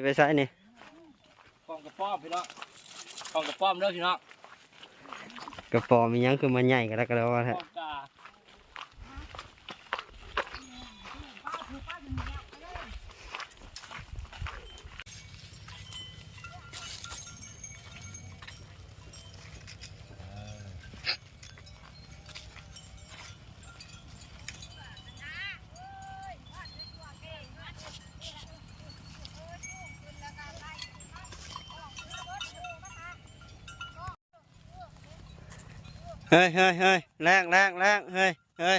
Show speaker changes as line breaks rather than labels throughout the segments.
จะไปใส่นี่
กองกระป้อมพี่น้องกองกระป้อมเด้อพี่น้อง
กระป๋อมียังคือมันใหญ่กันแล้วก็แล้วว่าแท้เฮ้ยเฮ้ยเฮ้ยแรงแรงแรงเฮ้ยเฮ้ย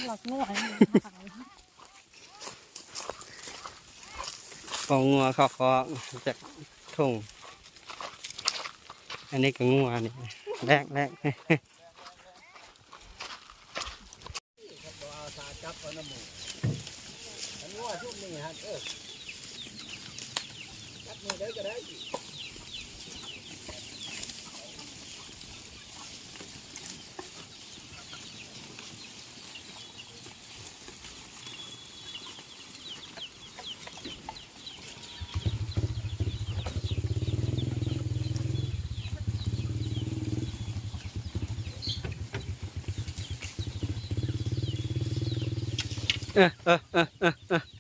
หลักง่วย
ของงัวเขาก็จากทุ่งอันนี้ก็งัวนี่แรกแรก
จับเอาน้ำมูอันนี้ว่าช่วงนี้ฮะจับมือได้ก็ได้
เออ